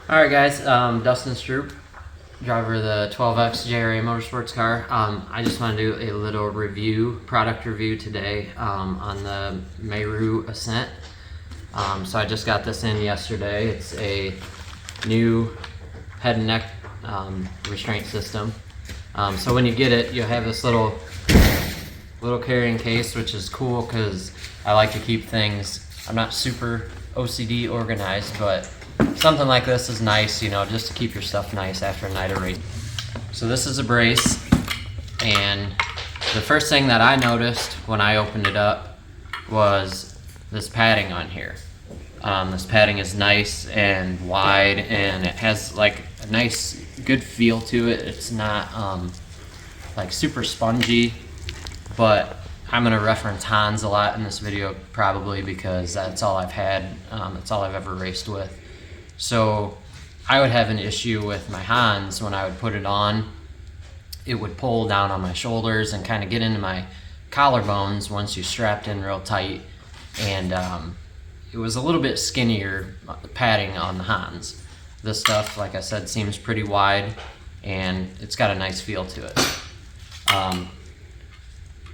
Alright guys, Dustin Stroup, driver of the 12X JRA Motorsports car. I just want to do a little product review today on the Meru Ascent. So I just got this in yesterday. It's a new head and neck restraint system. So when you get it, you'll have this little carrying case, which is cool because I like to keep things, I'm not super OCD organized, but something like this is nice, you know, just to keep your stuff nice after a night of racing. So this is a brace, and the first thing that I noticed when I opened it up was this padding on here. This padding is nice and wide, and it has like a nice, good feel to it. It's not like super spongy, but I'm gonna reference Hans a lot in this video probably because that's all I've had. That's all I've ever raced with. So I would have an issue with my Hans when I would put it on. It would pull down on my shoulders and kind of get into my collarbones once you strapped in real tight. And it was a little bit skinnier padding on the Hans. This stuff, like I said, seems pretty wide and it's got a nice feel to it.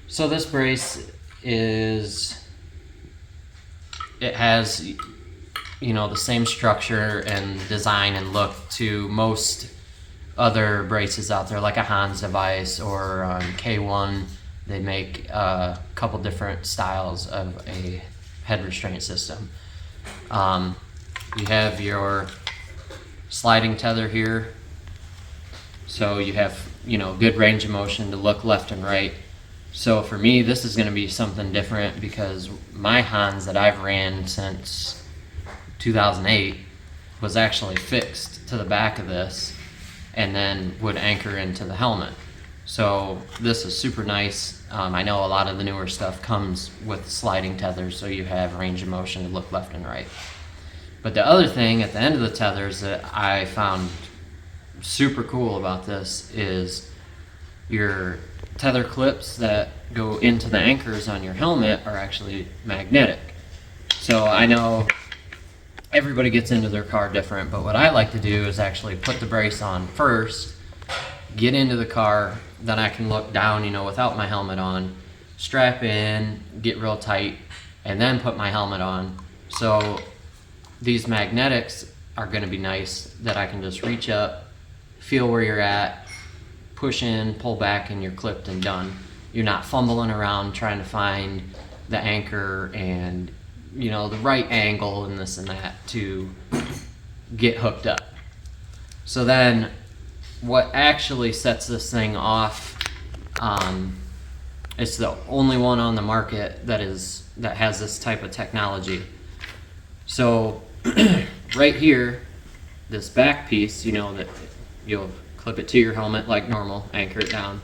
So this brace has, you know, the same structure and design and look to most other braces out there, like a Hans device or K1. They make a couple different styles of a head restraint system. You have your sliding tether here, so you have, you know, good range of motion to look left and right. So for me, this is going to be something different because my Hans that I've ran since 2008 was actually fixed to the back of this and then would anchor into the helmet. So this is super nice. I know a lot of the newer stuff comes with sliding tethers, so you have range of motion to look left and right. But the other thing at the end of the tethers that I found super cool about this is your tether clips that go into the anchors on your helmet are actually magnetic. So I know everybody gets into their car different, but what I like to do is actually put the brace on first, get into the car, then I can look down, you know, without my helmet on, strap in, get real tight, and then put my helmet on. So these magnetics are going to be nice that I can just reach up, feel where you're at, push in, pull back, and you're clipped and done. You're not fumbling around trying to find the anchor and, you know, the right angle and this and that to get hooked up. So then what actually sets this thing off, it's the only one on the market that has this type of technology. So right here, this back piece, you know, that you'll clip it to your helmet like normal, anchor it down.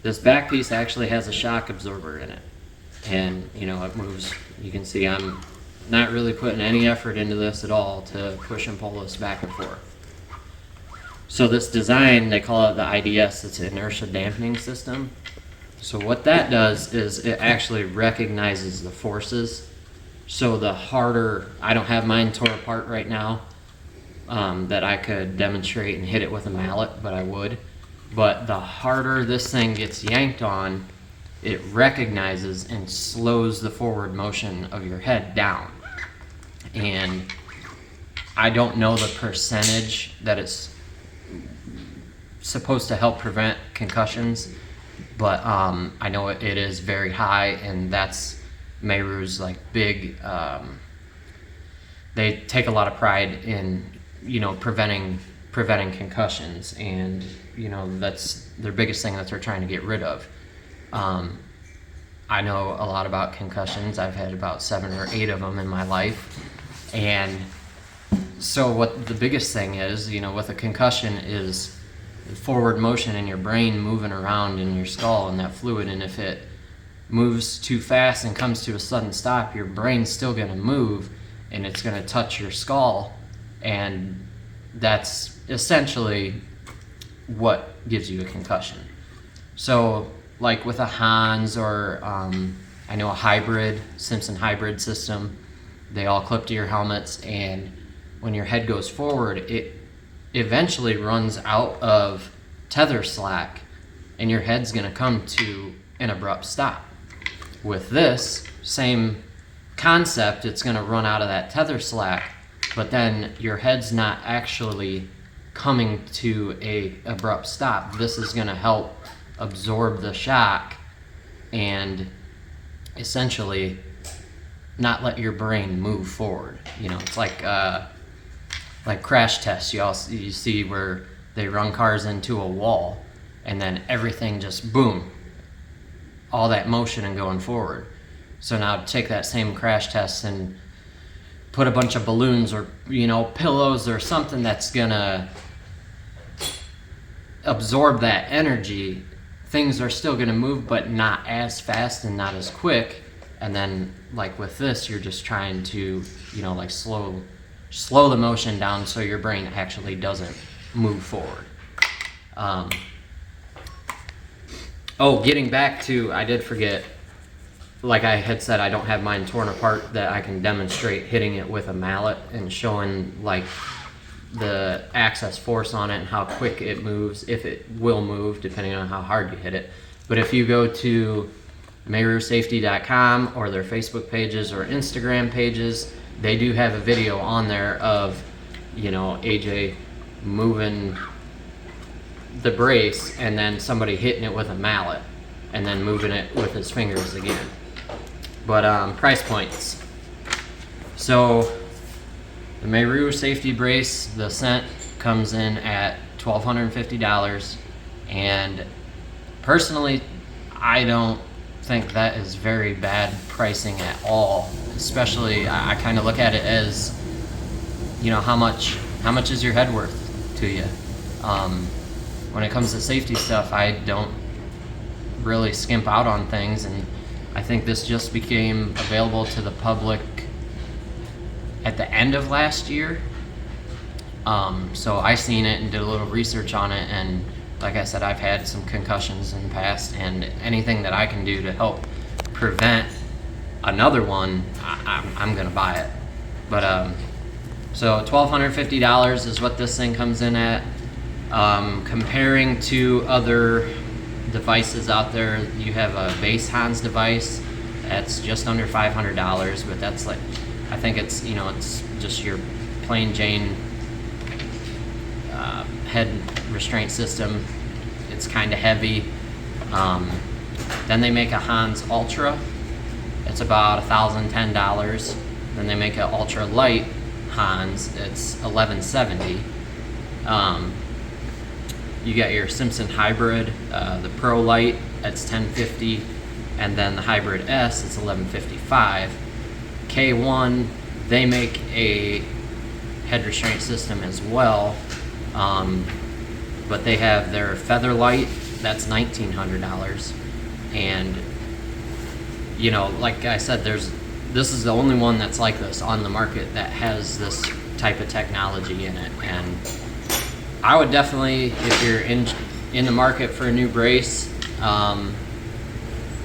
This back piece actually has a shock absorber in it. And, you know, it moves. You can see I'm not really putting any effort into this at all to push and pull this back and forth. So this design, they call it the IDS, it's an inertia dampening system. So what that does is it actually recognizes the forces. So the harder, I don't have mine tore apart right now, that I could demonstrate and hit it with a mallet, but I would. But the harder this thing gets yanked on, it recognizes and slows the forward motion of your head down. And I don't know the percentage that it's supposed to help prevent concussions, but I know it is very high, and that's Meru's like big, they take a lot of pride in, you know, preventing concussions, and, you know, that's their biggest thing that they're trying to get rid of. I know a lot about concussions. I've had about 7 or 8 of them in my life. And so what the biggest thing is, you know, with a concussion is forward motion in your brain moving around in your skull and that fluid. And if it moves too fast and comes to a sudden stop, your brain's still going to move and it's going to touch your skull. And that's essentially what gives you a concussion. So like with a Hans or I know a hybrid, Simpson hybrid system, they all clip to your helmets, and when your head goes forward, it eventually runs out of tether slack, and your head's going to come to an abrupt stop. With this same concept, it's going to run out of that tether slack, but then your head's not actually coming to a abrupt stop. This is going to help absorb the shock and essentially not let your brain move forward. You know, it's like crash tests. You see where they run cars into a wall, and then everything just boom, all that motion and going forward. So now take that same crash test and put a bunch of balloons or, you know, pillows or something that's gonna absorb that energy. Things are still gonna move, but not as fast and not as quick. And then, like with this, you're just trying to, you know, like slow the motion down so your brain actually doesn't move forward. Oh, getting back to, I did forget, like I had said, I don't have mine torn apart that I can demonstrate hitting it with a mallet and showing like the access force on it and how quick it moves, if it will move, depending on how hard you hit it. But if you go to merusafety.com or their Facebook pages or Instagram pages, they do have a video on there of, you know, AJ moving the brace and then somebody hitting it with a mallet and then moving it with his fingers again. But price points. So the Meru safety brace, the Ascent, comes in at $1,250, and personally I don't think that is very bad pricing at all. Especially, I kind of look at it as, you know, how much is your head worth to you? When it comes to safety stuff, I don't really skimp out on things, and I think this just became available to the public at the end of last year. So I seen it and did a little research on it, and like I said, I've had some concussions in the past, and anything that I can do to help prevent another one, I'm gonna buy it. But so $1,250 is what this thing comes in at. Comparing to other devices out there, you have a base Hans device that's just under $500, but that's like, I think it's, you know, it's just your plain Jane head restraint system. It's kind of heavy. Then they make a Hans Ultra. It's about $1,010. Then they make an ultra light Hans. It's $1,170. You got your Simpson Hybrid, the Pro Light, that's $1,050, and then the Hybrid S, it's $1,155. K1, they make a head restraint system as well, but they have their Feather Light, that's $1,900, and you know, like I said, this is the only one that's like this on the market that has this type of technology in it. And I would definitely, if you're in the market for a new brace,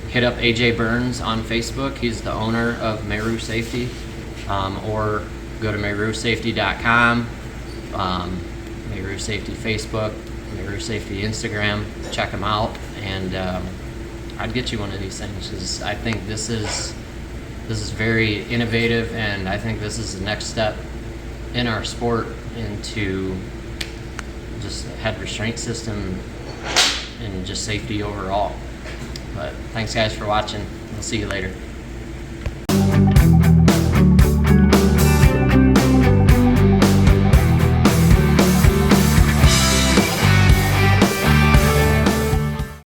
hit up AJ Burns on Facebook. He's the owner of Meru Safety, or go to merusafety.com, Meru Safety Facebook, Meru Safety Instagram. Check them out, and I'd get you one of these things, because I think this is very innovative, and I think this is the next step in our sport into just head restraint system and just safety overall. But thanks guys for watching. We'll see you later.